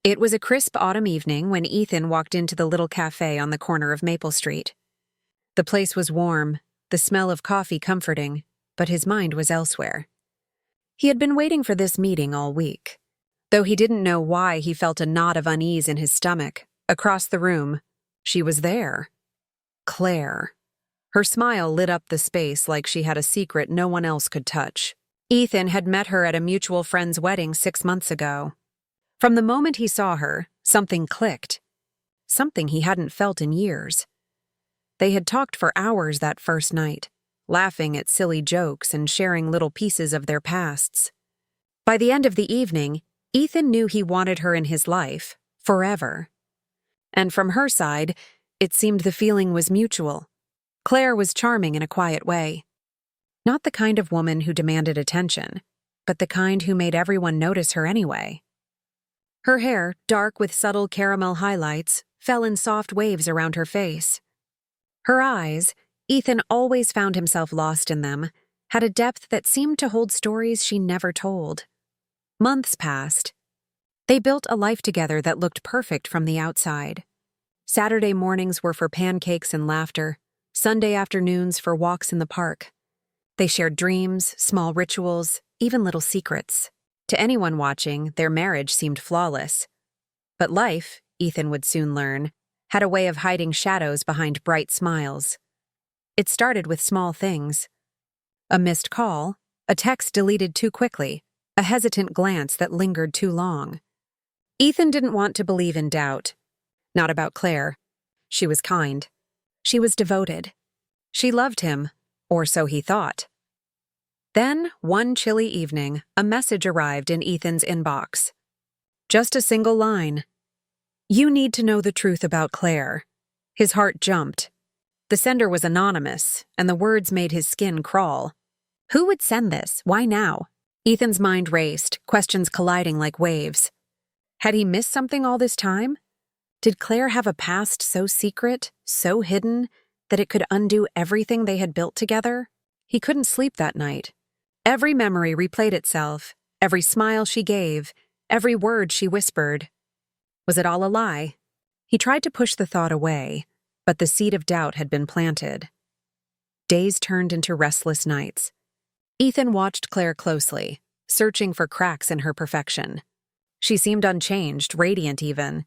It was a crisp autumn evening when Ethan walked into the little cafe on the corner of Maple Street. The place was warm, the smell of coffee comforting, but his mind was elsewhere. He had been waiting for this meeting all week. Though he didn't know why, he felt a knot of unease in his stomach. Across the room, she was there. Claire. Her smile lit up the space like she had a secret no one else could touch. Ethan had met her at a mutual friend's wedding 6 months ago. From the moment he saw her, something clicked. Something he hadn't felt in years. They had talked for hours that first night, laughing at silly jokes and sharing little pieces of their pasts. By the end of the evening, Ethan knew he wanted her in his life, forever. And from her side, it seemed the feeling was mutual. Claire was charming in a quiet way. Not the kind of woman who demanded attention, but the kind who made everyone notice her anyway. Her hair, dark with subtle caramel highlights, fell in soft waves around her face. Her eyes, Ethan always found himself lost in them, had a depth that seemed to hold stories she never told. Months passed. They built a life together that looked perfect from the outside. Saturday mornings were for pancakes and laughter, Sunday afternoons for walks in the park. They shared dreams, small rituals, even little secrets. To anyone watching, their marriage seemed flawless. But life, Ethan would soon learn, had a way of hiding shadows behind bright smiles. It started with small things. A missed call, a text deleted too quickly, a hesitant glance that lingered too long. Ethan didn't want to believe in doubt. Not about Claire. She was kind. She was devoted. She loved him, or so he thought. Then, one chilly evening, a message arrived in Ethan's inbox. Just a single line. "You need to know the truth about Claire." His heart jumped. The sender was anonymous, and the words made his skin crawl. Who would send this? Why now? Ethan's mind raced, questions colliding like waves. Had he missed something all this time? Did Claire have a past so secret, so hidden, that it could undo everything they had built together? He couldn't sleep that night. Every memory replayed itself, every smile she gave, every word she whispered. Was it all a lie? He tried to push the thought away, but the seed of doubt had been planted. Days turned into restless nights. Ethan watched Claire closely, searching for cracks in her perfection. She seemed unchanged, radiant even,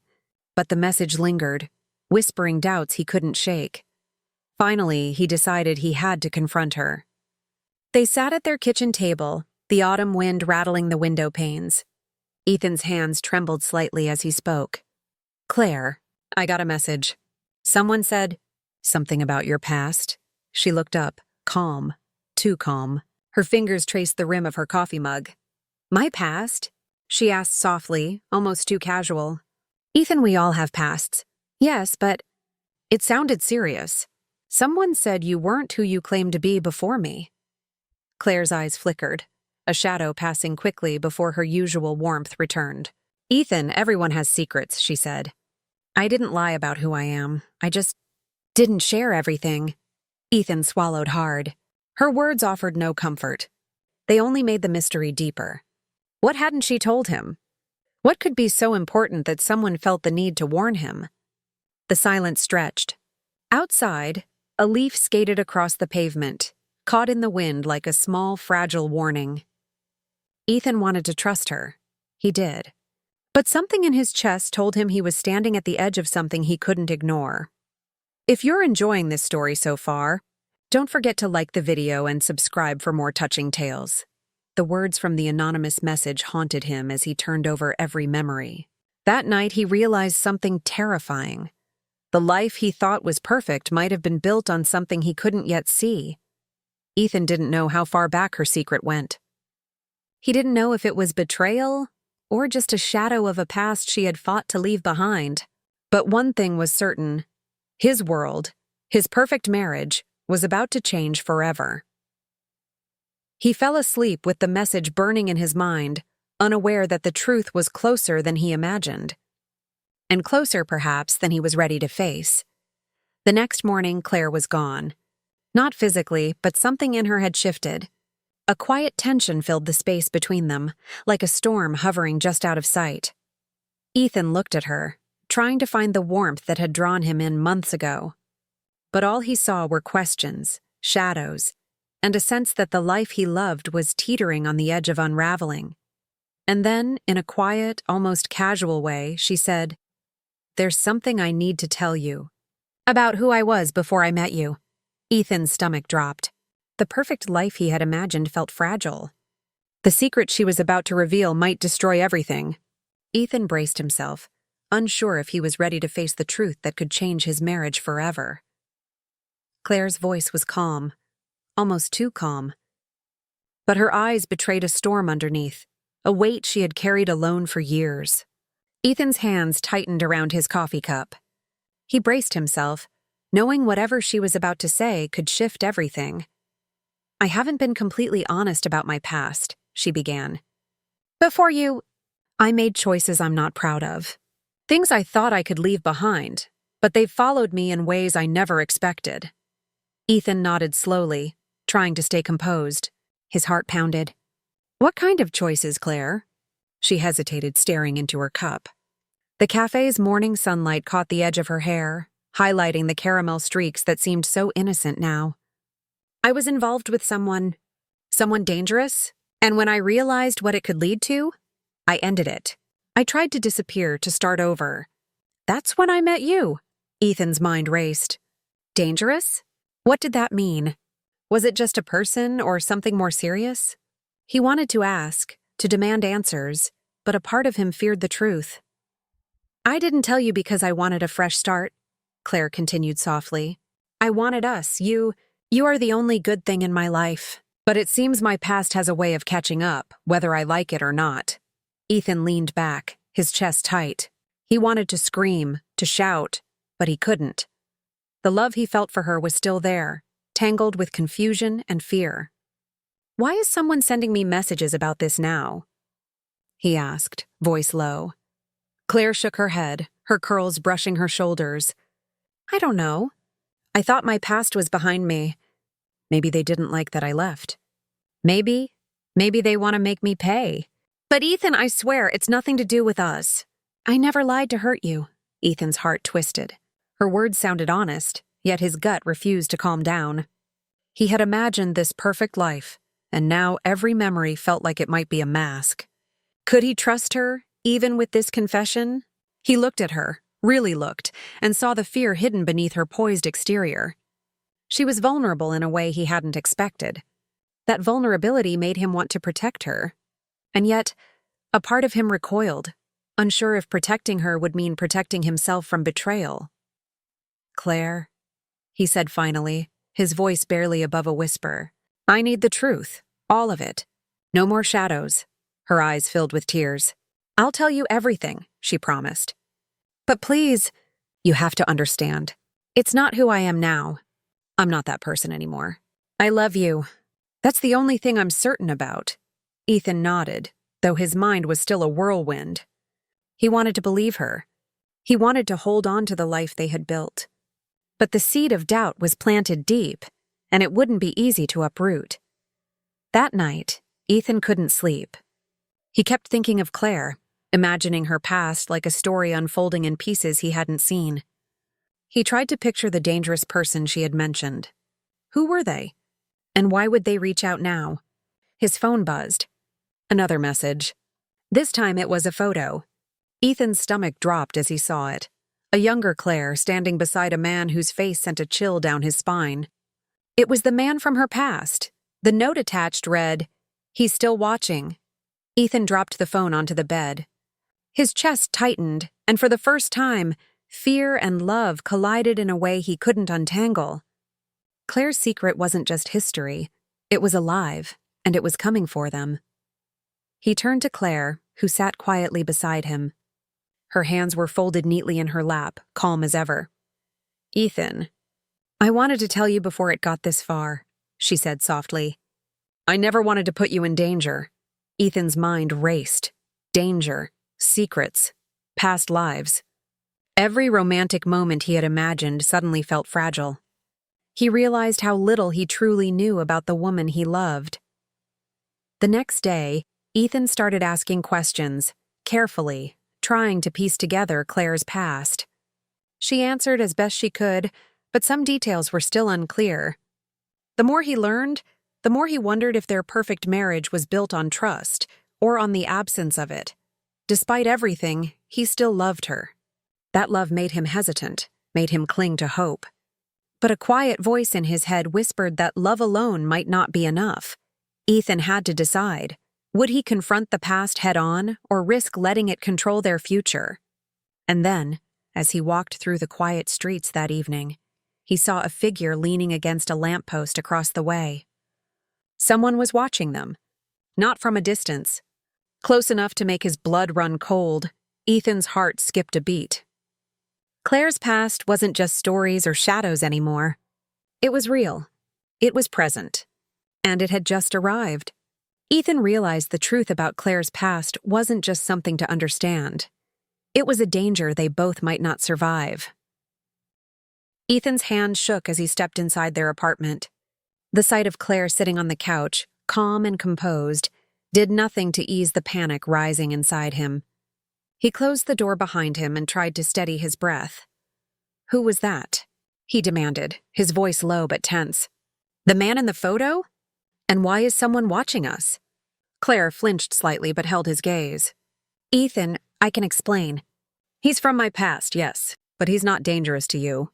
but the message lingered, whispering doubts he couldn't shake. Finally, he decided he had to confront her. They sat at their kitchen table, the autumn wind rattling the window panes. Ethan's hands trembled slightly as he spoke. "Claire, I got a message. Someone said something about your past." She looked up, calm, too calm. Her fingers traced the rim of her coffee mug. "My past?" she asked softly, almost too casual. "Ethan, we all have pasts." "Yes, but..." It sounded serious. "Someone said you weren't who you claimed to be before me." Claire's eyes flickered, a shadow passing quickly before her usual warmth returned. "Ethan, everyone has secrets," she said. "I didn't lie about who I am. I just didn't share everything." Ethan swallowed hard. Her words offered no comfort. They only made the mystery deeper. What hadn't she told him? What could be so important that someone felt the need to warn him? The silence stretched. Outside, a leaf skated across the pavement, caught in the wind like a small, fragile warning. Ethan wanted to trust her. He did. But something in his chest told him he was standing at the edge of something he couldn't ignore. If you're enjoying this story so far, don't forget to like the video and subscribe for more touching tales. The words from the anonymous message haunted him as he turned over every memory. That night he realized something terrifying. The life he thought was perfect might have been built on something he couldn't yet see. Ethan didn't know how far back her secret went. He didn't know if it was betrayal or just a shadow of a past she had fought to leave behind. But one thing was certain. His world, his perfect marriage, was about to change forever. He fell asleep with the message burning in his mind, unaware that the truth was closer than he imagined. And closer, perhaps, than he was ready to face. The next morning, Claire was gone. Not physically, but something in her had shifted. A quiet tension filled the space between them, like a storm hovering just out of sight. Ethan looked at her, trying to find the warmth that had drawn him in months ago. But all he saw were questions, shadows, and a sense that the life he loved was teetering on the edge of unraveling. And then, in a quiet, almost casual way, she said, "There's something I need to tell you. About who I was before I met you." Ethan's stomach dropped. The perfect life he had imagined felt fragile. The secret she was about to reveal might destroy everything. Ethan braced himself, unsure if he was ready to face the truth that could change his marriage forever. Claire's voice was calm, almost too calm. But her eyes betrayed a storm underneath, a weight she had carried alone for years. Ethan's hands tightened around his coffee cup. He braced himself, knowing whatever she was about to say could shift everything. "I haven't been completely honest about my past," she began. I made choices I'm not proud of. Things I thought I could leave behind, but they've followed me in ways I never expected." Ethan nodded slowly, trying to stay composed. His heart pounded. "What kind of choices, Claire?" She hesitated, staring into her cup. The cafe's morning sunlight caught the edge of her hair, highlighting the caramel streaks that seemed so innocent now. "I was involved with someone dangerous, and when I realized what it could lead to, I ended it. I tried to disappear, to start over. That's when I met you." Ethan's mind raced. Dangerous? What did that mean? Was it just a person or something more serious? He wanted to ask, to demand answers, but a part of him feared the truth. "I didn't tell you because I wanted a fresh start," Claire continued softly. "I wanted us. You are the only good thing in my life. But it seems my past has a way of catching up, whether I like it or not." Ethan leaned back, his chest tight. He wanted to scream, to shout, but he couldn't. The love he felt for her was still there, tangled with confusion and fear. "Why is someone sending me messages about this now?" he asked, voice low. Claire shook her head, her curls brushing her shoulders. "I don't know. I thought my past was behind me. Maybe they didn't like that I left. Maybe they want to make me pay. But Ethan, I swear, it's nothing to do with us. I never lied to hurt you." Ethan's heart twisted. Her words sounded honest, yet his gut refused to calm down. He had imagined this perfect life, and now every memory felt like it might be a mask. Could he trust her, even with this confession? He looked at her, really looked, and saw the fear hidden beneath her poised exterior. She was vulnerable in a way he hadn't expected. That vulnerability made him want to protect her. And yet, a part of him recoiled, unsure if protecting her would mean protecting himself from betrayal. "Claire," he said finally, his voice barely above a whisper, "I need the truth, all of it. No more shadows." Her eyes filled with tears. "I'll tell you everything," she promised. "But please, you have to understand. It's not who I am now. I'm not that person anymore. I love you. That's the only thing I'm certain about." Ethan nodded, though his mind was still a whirlwind. He wanted to believe her. He wanted to hold on to the life they had built. But the seed of doubt was planted deep, and it wouldn't be easy to uproot. That night, Ethan couldn't sleep. He kept thinking of Claire, imagining her past like a story unfolding in pieces he hadn't seen. He tried to picture the dangerous person she had mentioned. Who were they? And why would they reach out now? His phone buzzed. Another message. This time it was a photo. Ethan's stomach dropped as he saw it. A younger Claire standing beside a man whose face sent a chill down his spine. It was the man from her past. The note attached read, "He's still watching." Ethan dropped the phone onto the bed. His chest tightened, and for the first time, fear and love collided in a way he couldn't untangle. Claire's secret wasn't just history. It was alive, and it was coming for them. He turned to Claire, who sat quietly beside him. Her hands were folded neatly in her lap, calm as ever. "Ethan, I wanted to tell you before it got this far," she said softly. "I never wanted to put you in danger." Ethan's mind raced. Danger, secrets, past lives. Every romantic moment he had imagined suddenly felt fragile. He realized how little he truly knew about the woman he loved. The next day, Ethan started asking questions, carefully, trying to piece together Claire's past. She answered as best she could, but some details were still unclear. The more he learned, the more he wondered if their perfect marriage was built on trust or on the absence of it. Despite everything, he still loved her. That love made him hesitant, made him cling to hope. But a quiet voice in his head whispered that love alone might not be enough. Ethan had to decide. Would he confront the past head-on or risk letting it control their future? And then, as he walked through the quiet streets that evening, he saw a figure leaning against a lamppost across the way. Someone was watching them. Not from a distance. Close enough to make his blood run cold, Ethan's heart skipped a beat. Claire's past wasn't just stories or shadows anymore. It was real. It was present. And it had just arrived. Ethan realized the truth about Claire's past wasn't just something to understand. It was a danger they both might not survive. Ethan's hand shook as he stepped inside their apartment. The sight of Claire sitting on the couch, calm and composed, did nothing to ease the panic rising inside him. He closed the door behind him and tried to steady his breath. "Who was that?" he demanded, his voice low but tense. "The man in the photo? And why is someone watching us?" Claire flinched slightly but held his gaze. "Ethan, I can explain. He's from my past, yes, but he's not dangerous to you.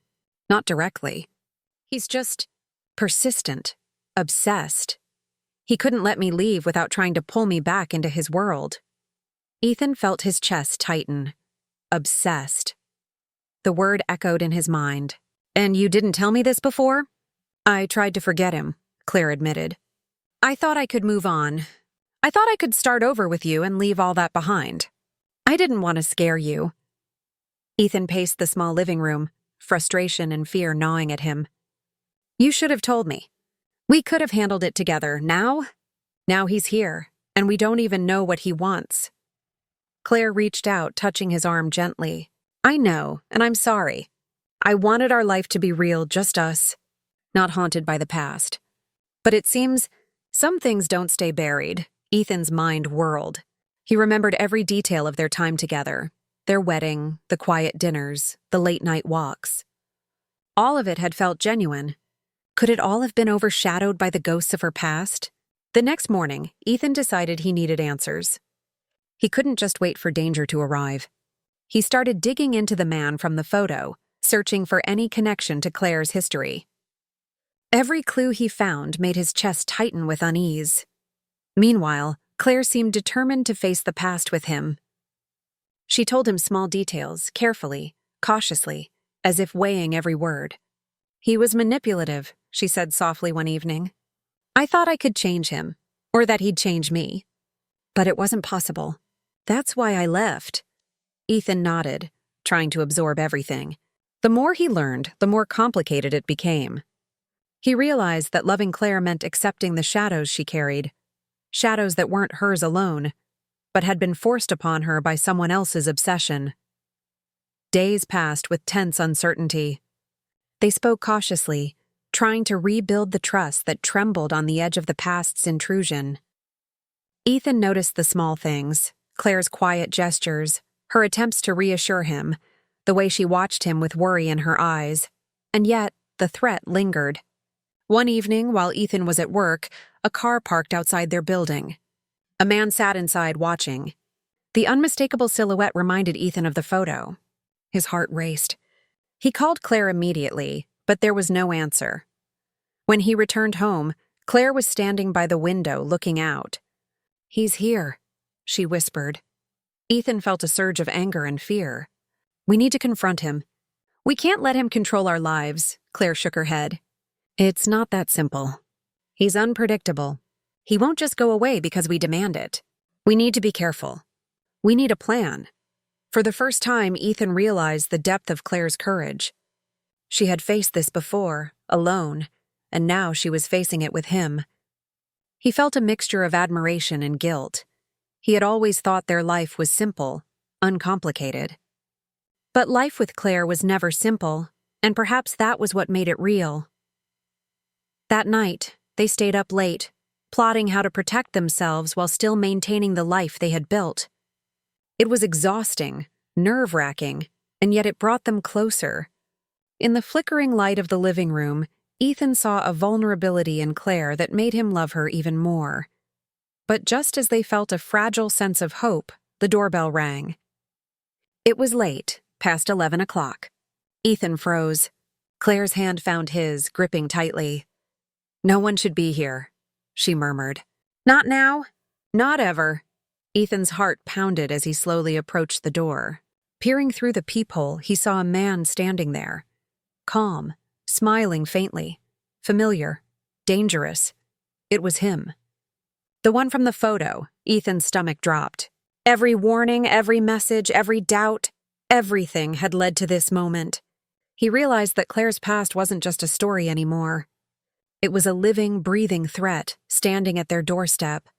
Not directly. He's just persistent, obsessed. He couldn't let me leave without trying to pull me back into his world." Ethan felt his chest tighten. Obsessed. The word echoed in his mind. "And you didn't tell me this before?" "I tried to forget him," Claire admitted. "I thought I could move on. I thought I could start over with you and leave all that behind. I didn't want to scare you." Ethan paced the small living room, frustration and fear gnawing at him. "You should have told me. We could have handled it together. Now he's here, and we don't even know what he wants." Claire reached out, touching his arm gently. "I know, and I'm sorry. I wanted our life to be real, just us, not haunted by the past. But it seems some things don't stay buried." Ethan's mind whirled. He remembered every detail of their time together, their wedding, the quiet dinners, the late-night walks. All of it had felt genuine. Could it all have been overshadowed by the ghosts of her past? The next morning, Ethan decided he needed answers. He couldn't just wait for danger to arrive. He started digging into the man from the photo, searching for any connection to Claire's history. Every clue he found made his chest tighten with unease. Meanwhile, Claire seemed determined to face the past with him. She told him small details, carefully, cautiously, as if weighing every word. "He was manipulative," she said softly one evening. "I thought I could change him, or that he'd change me. But it wasn't possible. That's why I left." Ethan nodded, trying to absorb everything. The more he learned, the more complicated it became. He realized that loving Claire meant accepting the shadows she carried. Shadows that weren't hers alone, but had been forced upon her by someone else's obsession. Days passed with tense uncertainty. They spoke cautiously, trying to rebuild the trust that trembled on the edge of the past's intrusion. Ethan noticed the small things, Claire's quiet gestures, her attempts to reassure him, the way she watched him with worry in her eyes. And yet, the threat lingered. One evening, while Ethan was at work, a car parked outside their building. A man sat inside watching. The unmistakable silhouette reminded Ethan of the photo. His heart raced. He called Claire immediately, but there was no answer. When he returned home, Claire was standing by the window looking out. "He's here," she whispered. Ethan felt a surge of anger and fear. "We need to confront him. We can't let him control our lives," Claire shook her head. "It's not that simple. He's unpredictable. He won't just go away because we demand it. We need to be careful. We need a plan." For the first time, Ethan realized the depth of Claire's courage. She had faced this before, alone, and now she was facing it with him. He felt a mixture of admiration and guilt. He had always thought their life was simple, uncomplicated. But life with Claire was never simple, and perhaps that was what made it real. That night, they stayed up late, plotting how to protect themselves while still maintaining the life they had built. It was exhausting, nerve-wracking, and yet it brought them closer. In the flickering light of the living room, Ethan saw a vulnerability in Claire that made him love her even more. But just as they felt a fragile sense of hope, the doorbell rang. It was late, past 11 o'clock. Ethan froze. Claire's hand found his, gripping tightly. "No one should be here," she murmured. "Not now? Not ever." Ethan's heart pounded as he slowly approached the door. Peering through the peephole, he saw a man standing there. Calm, smiling faintly. Familiar. Dangerous. It was him. The one from the photo. Ethan's stomach dropped. Every warning, every message, every doubt, everything had led to this moment. He realized that Claire's past wasn't just a story anymore. It was a living, breathing threat standing at their doorstep.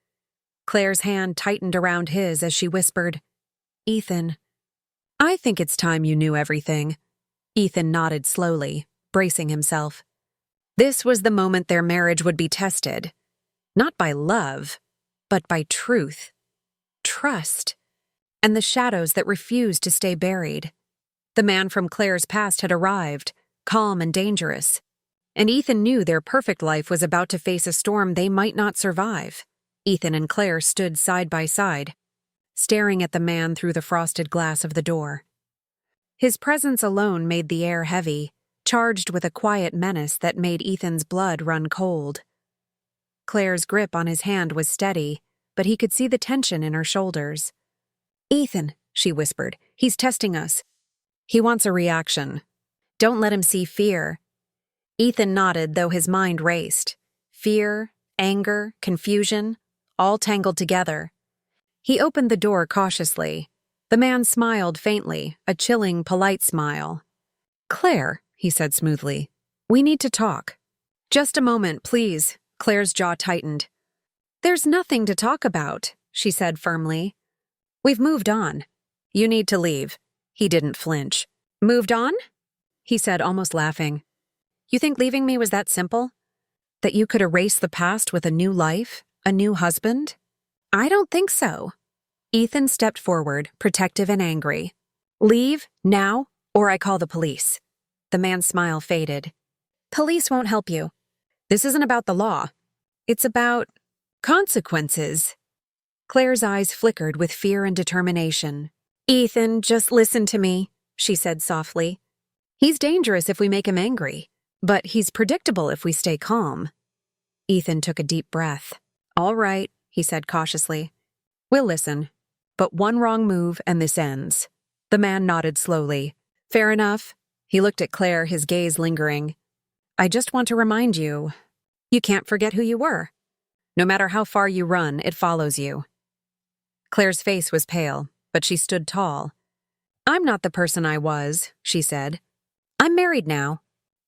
Claire's hand tightened around his as she whispered, "Ethan, I think it's time you knew everything." Ethan nodded slowly, bracing himself. This was the moment their marriage would be tested. Not by love, but by truth, trust, and the shadows that refused to stay buried. The man from Claire's past had arrived, calm and dangerous, and Ethan knew their perfect life was about to face a storm they might not survive. Ethan and Claire stood side by side, staring at the man through the frosted glass of the door. His presence alone made the air heavy, charged with a quiet menace that made Ethan's blood run cold. Claire's grip on his hand was steady, but he could see the tension in her shoulders. "Ethan," she whispered, "he's testing us. He wants a reaction. Don't let him see fear." Ethan nodded, though his mind raced. Fear, anger, confusion, all tangled together. He opened the door cautiously. The man smiled faintly, a chilling, polite smile. "Claire," he said smoothly, "we need to talk." "Just a moment, please." Claire's jaw tightened. "There's nothing to talk about," she said firmly. "We've moved on. You need to leave." He didn't flinch. "Moved on?" he said, almost laughing. "You think leaving me was that simple? That you could erase the past with a new life, a new husband?" "I don't think so." Ethan stepped forward, protective and angry. "Leave, now, or I call the police." The man's smile faded. "Police won't help you. This isn't about the law. It's about consequences." Claire's eyes flickered with fear and determination. "Ethan, just listen to me," she said softly. "He's dangerous if we make him angry, but he's predictable if we stay calm." Ethan took a deep breath. "All right," he said cautiously. "We'll listen. But one wrong move and this ends." The man nodded slowly. "Fair enough." He looked at Claire, his gaze lingering. "I just want to remind you, you can't forget who you were. No matter how far you run, it follows you." Claire's face was pale, but she stood tall. "I'm not the person I was," she said. "I'm married now.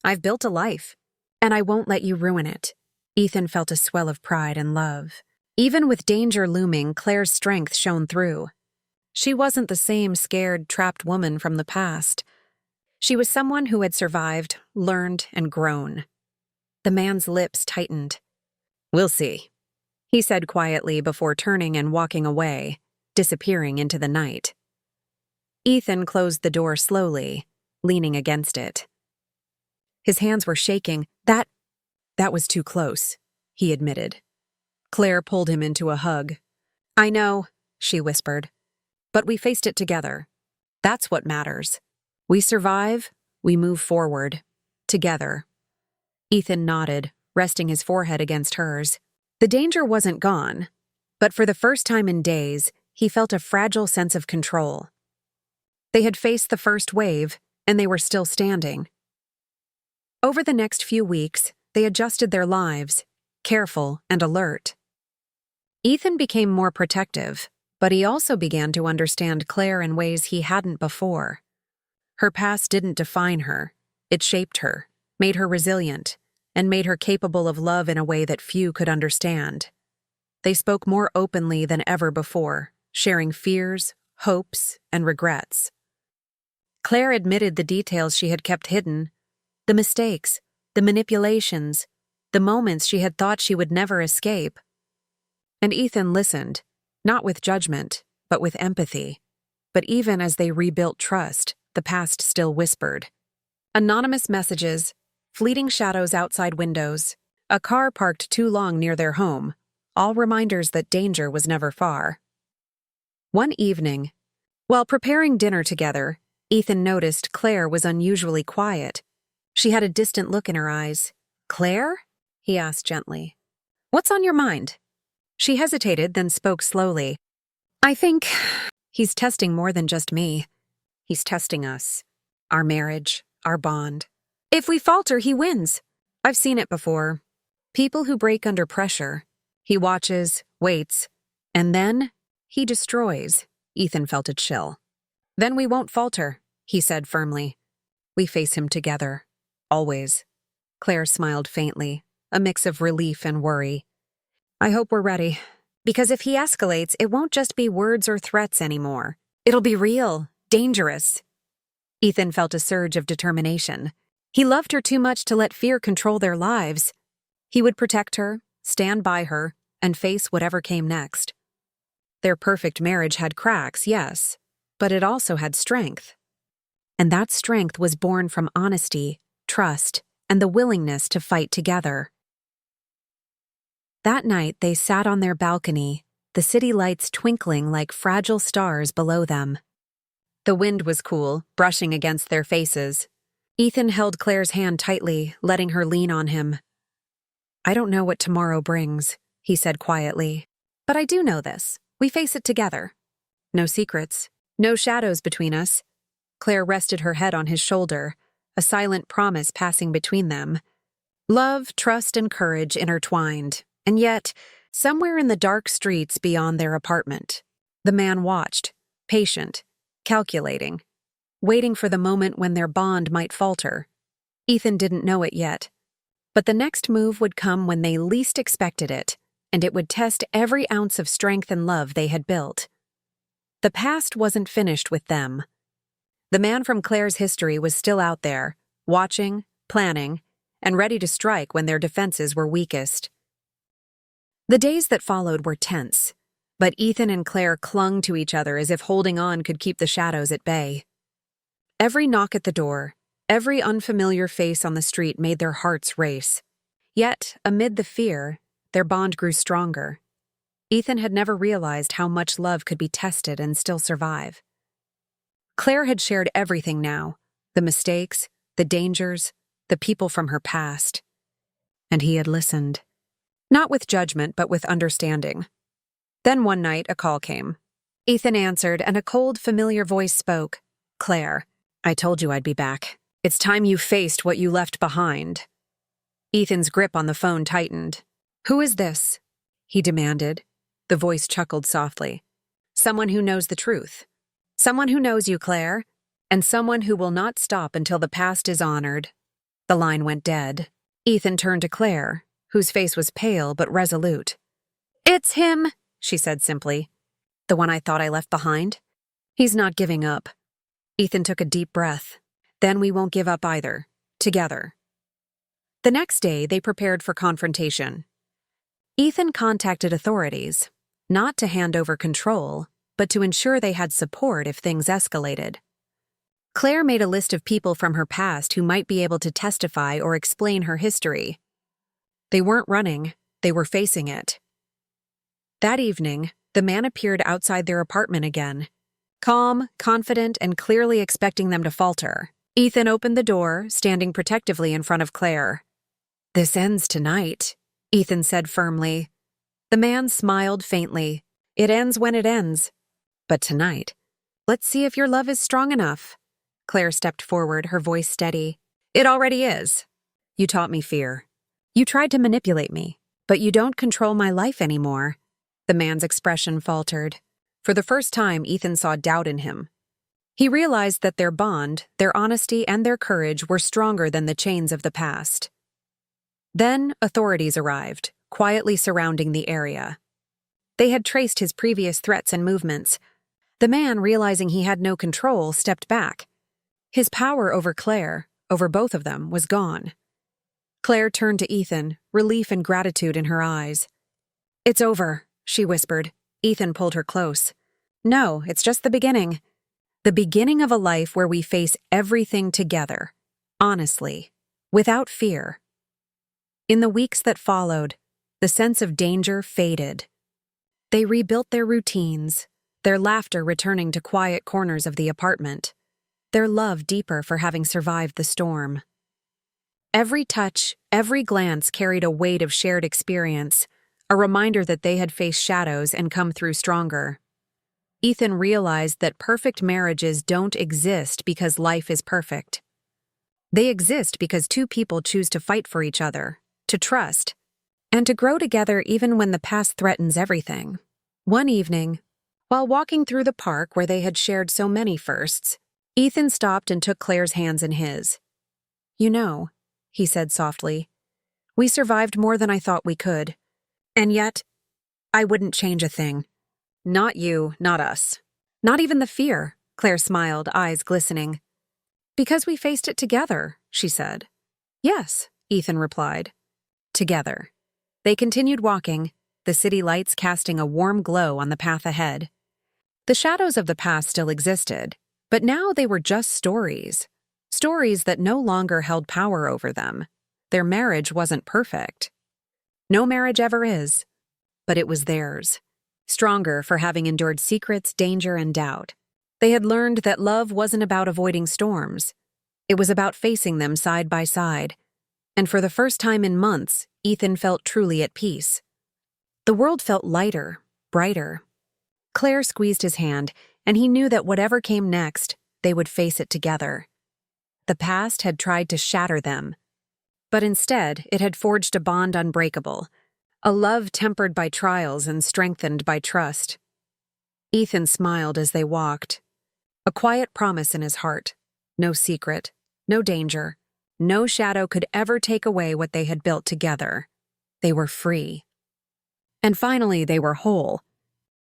I've built a life, and I won't let you ruin it." Ethan felt a swell of pride and love. Even with danger looming, Claire's strength shone through. She wasn't the same scared, trapped woman from the past. She was someone who had survived, learned, and grown. The man's lips tightened. "We'll see," he said quietly before turning and walking away, disappearing into the night. Ethan closed the door slowly, leaning against it. His hands were shaking. That was too close," he admitted. Claire pulled him into a hug. "I know," she whispered, "but we faced it together. That's what matters. We survive, we move forward. Together." Ethan nodded, resting his forehead against hers. The danger wasn't gone, but for the first time in days, he felt a fragile sense of control. They had faced the first wave, and they were still standing. Over the next few weeks, they adjusted their lives, careful and alert. Ethan became more protective, but he also began to understand Claire in ways he hadn't before. Her past didn't define her. It shaped her, made her resilient, and made her capable of love in a way that few could understand. They spoke more openly than ever before, sharing fears, hopes, and regrets. Claire admitted the details she had kept hidden, the mistakes, the manipulations, the moments she had thought she would never escape. And Ethan listened, not with judgment, but with empathy. but even as they rebuilt trust, the past still whispered. Anonymous messages, fleeting shadows outside windows, a car parked too long near their home, all reminders that danger was never far. One evening, while preparing dinner together, Ethan noticed Claire was unusually quiet. She had a distant look in her eyes. "Claire?" he asked gently. "What's on your mind?" She hesitated, then spoke slowly. "I think he's testing more than just me. He's testing us. Our marriage, our bond. If we falter, he wins. I've seen it before. People who break under pressure. He watches, waits, and then he destroys." Ethan felt a chill. "Then we won't falter," he said firmly. "We face him together. Always." Claire smiled faintly, a mix of relief and worry. "I hope we're ready. Because if he escalates, it won't just be words or threats anymore. It'll be real, dangerous." Ethan felt a surge of determination. He loved her too much to let fear control their lives. He would protect her, stand by her, and face whatever came next. Their perfect marriage had cracks, yes, but it also had strength. And that strength was born from honesty, trust, and the willingness to fight together. That night, they sat on their balcony, the city lights twinkling like fragile stars below them. The wind was cool, brushing against their faces. Ethan held Claire's hand tightly, letting her lean on him. "I don't know what tomorrow brings," he said quietly. "But I do know this. We face it together. No secrets, no shadows between us." Claire rested her head on his shoulder, a silent promise passing between them. Love, trust, and courage intertwined. And yet, somewhere in the dark streets beyond their apartment, the man watched, patient, calculating, waiting for the moment when their bond might falter. Ethan didn't know it yet, but the next move would come when they least expected it, and it would test every ounce of strength and love they had built. The past wasn't finished with them. The man from Claire's history was still out there, watching, planning, and ready to strike when their defenses were weakest. The days that followed were tense, but Ethan and Claire clung to each other as if holding on could keep the shadows at bay. Every knock at the door, every unfamiliar face on the street made their hearts race. Yet, amid the fear, their bond grew stronger. Ethan had never realized how much love could be tested and still survive. Claire had shared everything now, the mistakes, the dangers, the people from her past. And he had listened. Not with judgment, but with understanding. Then one night, a call came. Ethan answered, and a cold, familiar voice spoke. "Claire, I told you I'd be back. It's time you faced what you left behind." Ethan's grip on the phone tightened. "Who is this?" he demanded. The voice chuckled softly. "Someone who knows the truth. Someone who knows you, Claire, and someone who will not stop until the past is honored." The line went dead. Ethan turned to Claire, whose face was pale but resolute. "It's him," she said simply. "The one I thought I left behind? He's not giving up." Ethan took a deep breath. "Then we won't give up either. Together." The next day, they prepared for confrontation. Ethan contacted authorities, not to hand over control, but to ensure they had support if things escalated. Claire made a list of people from her past who might be able to testify or explain her history. They weren't running, they were facing it. That evening, the man appeared outside their apartment again, calm, confident, and clearly expecting them to falter. Ethan opened the door, standing protectively in front of Claire. "This ends tonight," Ethan said firmly. The man smiled faintly. "It ends when it ends. But tonight, let's see if your love is strong enough." Claire stepped forward, her voice steady. "It already is. You taught me fear. You tried to manipulate me, but you don't control my life anymore." The man's expression faltered. For the first time, Ethan saw doubt in him. He realized that their bond, their honesty, and their courage were stronger than the chains of the past. Then authorities arrived, quietly surrounding the area. They had traced his previous threats and movements. The man, realizing he had no control, stepped back. His power over Claire, over both of them, was gone. Claire turned to Ethan, relief and gratitude in her eyes. "It's over," she whispered. Ethan pulled her close. "No, it's just the beginning. The beginning of a life where we face everything together, honestly, without fear. In the weeks that followed, the sense of danger faded. They rebuilt their routines, their laughter returning to quiet corners of the apartment, their love deeper for having survived the storm. Every touch, every glance carried a weight of shared experience, a reminder that they had faced shadows and come through stronger. Ethan realized that perfect marriages don't exist because life is perfect. They exist because two people choose to fight for each other, to trust, and to grow together even when the past threatens everything. One evening, while walking through the park where they had shared so many firsts, Ethan stopped and took Claire's hands in his. "You know," he said softly, "we survived more than I thought we could. And yet, I wouldn't change a thing. Not you, not us. Not even the fear," Claire smiled, eyes glistening. "Because we faced it together," she said. "Yes," Ethan replied. Together. They continued walking, the city lights casting a warm glow on the path ahead. The shadows of the past still existed, but now they were just stories. Stories that no longer held power over them. Their marriage wasn't perfect. No marriage ever is, but it was theirs. Stronger for having endured secrets, danger, and doubt. They had learned that love wasn't about avoiding storms. It was about facing them side by side. And for the first time in months, Ethan felt truly at peace. The world felt lighter, brighter. Claire squeezed his hand, and he knew that whatever came next, they would face it together. The past had tried to shatter them, but instead it had forged a bond unbreakable, a love tempered by trials and strengthened by trust. Ethan smiled as they walked, a quiet promise in his heart. No secret, no danger, no shadow could ever take away what they had built together. They were free. And finally they were whole,